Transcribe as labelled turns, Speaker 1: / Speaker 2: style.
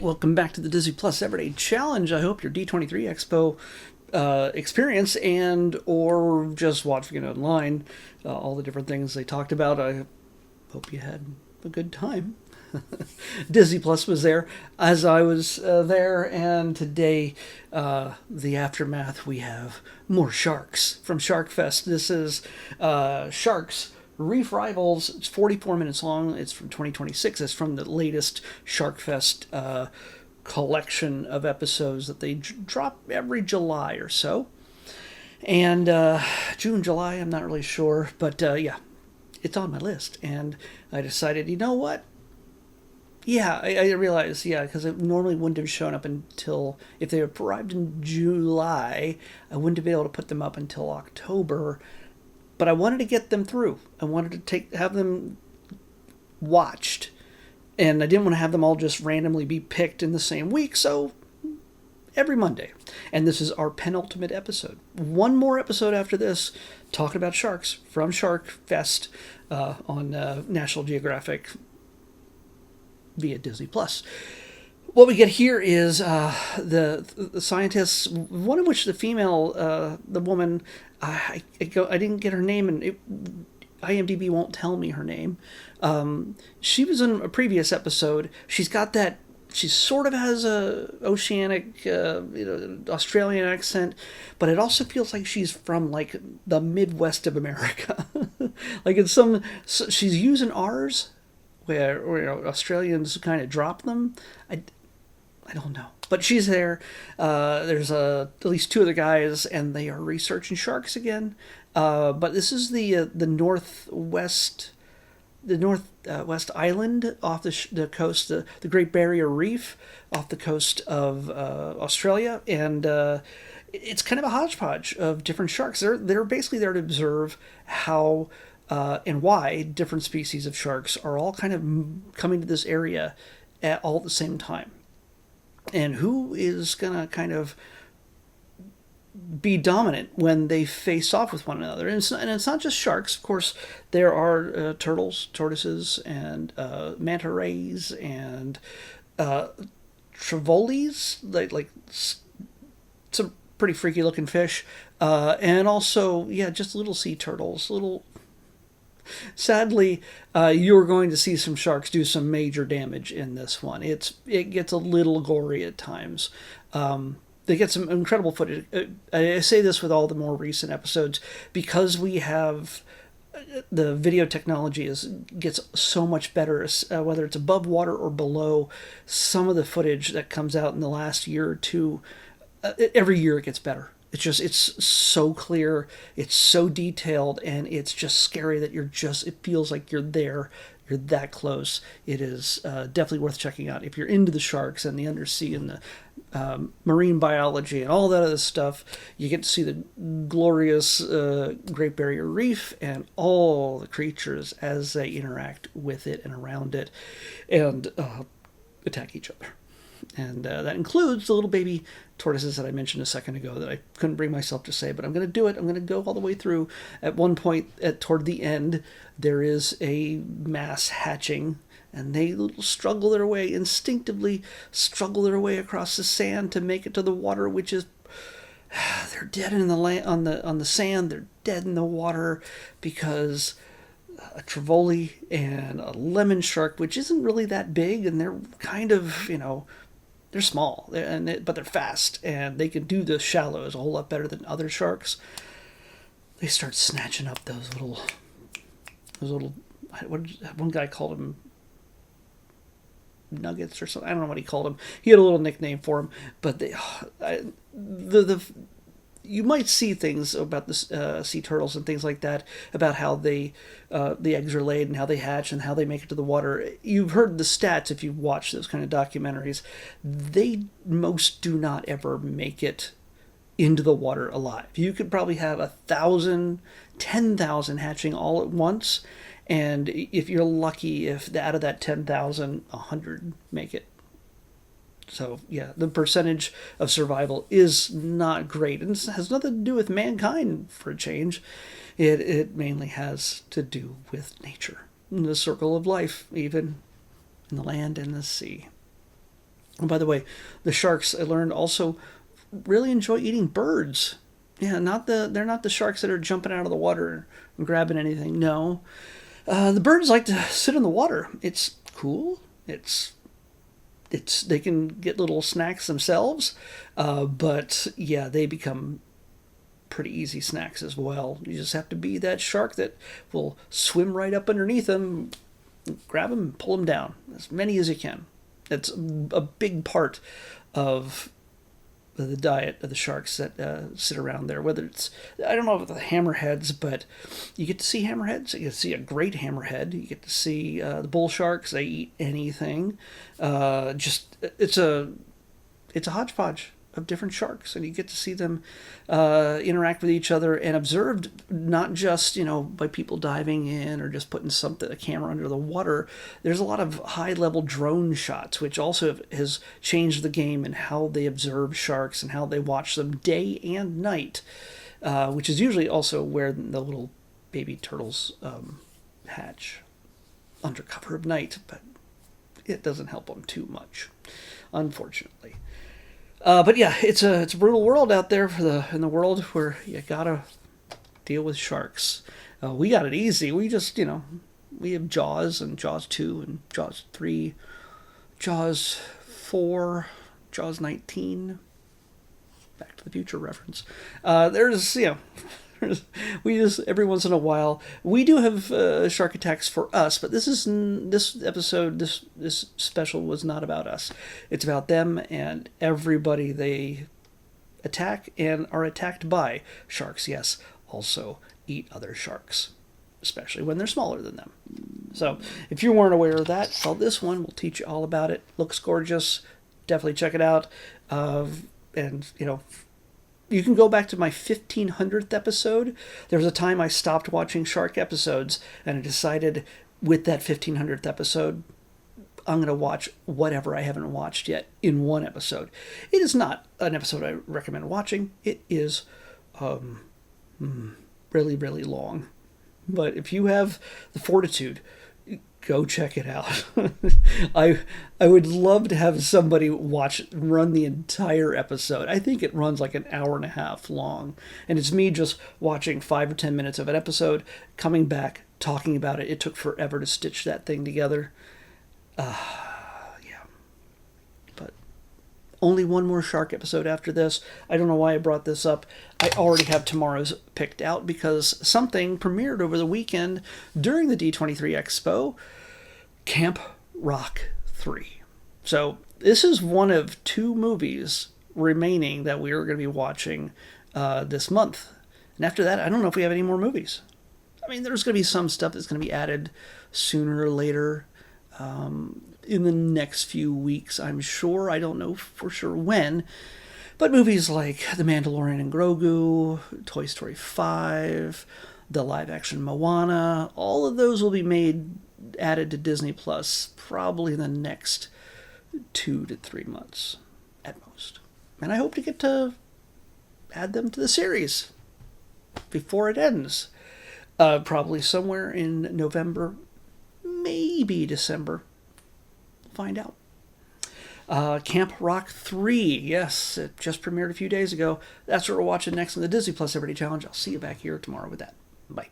Speaker 1: Welcome back to the Disney Plus Everyday Challenge. I hope your D23 Expo experience and or just watching it online, all the different things they talked about. I hope you had a good time. Disney Plus was there as I was there, and today, the aftermath, we have more sharks from Shark Fest. This is Sharks Reef Rivals. It's 44 minutes long. It's from 2026. It's from the latest Shark Fest collection of episodes that they drop every July or so. And June, July, I'm not really sure. But yeah, it's on my list. And I decided, you know what? Yeah, I realized, yeah, because it normally wouldn't have shown up until, if they arrived in July, I wouldn't have been able to put them up until October. But I wanted to get them through. I wanted to have them watched. And I didn't want to have them all just randomly be picked in the same week, so every Monday. And this is our penultimate episode. One more episode after this, talking about sharks from Shark Fest on National Geographic via Disney Plus. What we get here is the scientists, one of which the female, the woman, I didn't get her name, and IMDb won't tell me her name. She was in a previous episode. She's got that. She sort of has a oceanic, Australian accent, but it also feels like she's from like the Midwest of America. Like she's using R's where Australians kind of drop them. I don't know. But she's there. There's at least two other guys, and they are researching sharks again. But this is the northwest island off the coast, the Great Barrier Reef off the coast of Australia, and it's kind of a hodgepodge of different sharks. They're basically there to observe how and why different species of sharks are all kind of coming to this area all at the same time. And who is going to kind of be dominant when they face off with one another. And it's not just sharks. Of course, there are turtles, tortoises, and manta rays, and trevolies, like some pretty freaky looking fish. And also, yeah, just little sea turtles, Sadly, you're going to see some sharks do some major damage in this one. It gets a little gory at times. They get some incredible footage. I say this with all the more recent episodes because we have the video technology gets so much better, whether it's above water or below. Some of the footage that comes out in the last year or two, every year it gets better. It's so clear, it's so detailed, and it's just scary that it feels like you're there, you're that close. It is definitely worth checking out. If you're into the sharks and the undersea and the marine biology and all that other stuff, you get to see the glorious Great Barrier Reef and all the creatures as they interact with it and around it and attack each other. And that includes the little baby tortoises that I mentioned a second ago that I couldn't bring myself to say, but I'm going to do it. I'm going to go all the way through. At one point, toward the end, there is a mass hatching, and they instinctively struggle their way across the sand to make it to the water, which is they're dead in the land on the sand. They're dead in the water because a trevally and a lemon shark, which isn't really that big, and they're kind of they're small, but they're fast, and they can do the shallows a whole lot better than other sharks. They start snatching up those little. One guy called them nuggets or something. I don't know what he called them. He had a little nickname for them, but you might see things about the sea turtles and things like that, about how the eggs are laid and how they hatch and how they make it to the water. You've heard the stats if you've watched those kind of documentaries. Most do not ever make it into the water alive. You could probably have 1,000, 10,000 hatching all at once, and if you're lucky, if out of that 10,000, 100 make it. So, yeah, the percentage of survival is not great. And it has nothing to do with mankind, for a change. It mainly has to do with nature, the circle of life, even in the land and the sea. And by the way, the sharks, I learned, also really enjoy eating birds. Yeah, they're not the sharks that are jumping out of the water and grabbing anything. No, the birds like to sit in the water. It's cool. They can get little snacks themselves, but yeah, they become pretty easy snacks as well. You just have to be that shark that will swim right up underneath them, grab them, and pull them down, as many as you can. It's a big part of the diet of the sharks that sit around there. Whether it's, I don't know about the hammerheads, but you get to see hammerheads. You get to see a great hammerhead. You get to see the bull sharks. They eat anything. It's a hodgepodge of different sharks, and you get to see them interact with each other and observed, not just by people diving in or just putting a camera under the water. There's a lot of high level drone shots, which also has changed the game in how they observe sharks and how they watch them day and night, which is usually also where the little baby turtles hatch under cover of night, but it doesn't help them too much, unfortunately. But yeah, it's a brutal world out there in the world where you gotta deal with sharks. We got it easy. We just we have Jaws and Jaws 2 and Jaws 3, Jaws 4, Jaws 19. Back to the Future reference. There's we just every once in a while we do have shark attacks for us, but this episode, this special was not about us. It's about them and everybody they attack and are attacked by. Sharks, yes, also eat other sharks, especially when they're smaller than them. So if you weren't aware of that, well, this one will teach you all about it. Looks gorgeous. Definitely check it out. And you can go back to my 1500th episode. There was a time I stopped watching shark episodes, and I decided with that 1500th episode, I'm going to watch whatever I haven't watched yet in one episode. It is not an episode I recommend watching. It is really, really long. But if you have the fortitude, go check it out. I would love to have somebody run the entire episode. I think it runs like an hour and a half long. And it's me just watching 5 or 10 minutes of an episode, coming back, talking about it. It took forever to stitch that thing together. Yeah. But only one more shark episode after this. I don't know why I brought this up. I already have tomorrow's picked out because something premiered over the weekend during the D23 Expo, Camp Rock 3. So this is one of 2 movies remaining that we are going to be watching this month. And after that, I don't know if we have any more movies. I mean, there's going to be some stuff that's going to be added sooner or later in the next few weeks, I'm sure. I don't know for sure when. But movies like The Mandalorian and Grogu, Toy Story 5, the live-action Moana, all of those will be added to Disney Plus probably in the next 2 to 3 months at most. And I hope to get to add them to the series before it ends. Probably somewhere in November, maybe December. Find out. Camp Rock 3. Yes, it just premiered a few days ago. That's what we're watching next in the Disney Plus Everyday Challenge. I'll see you back here tomorrow with that. Bye.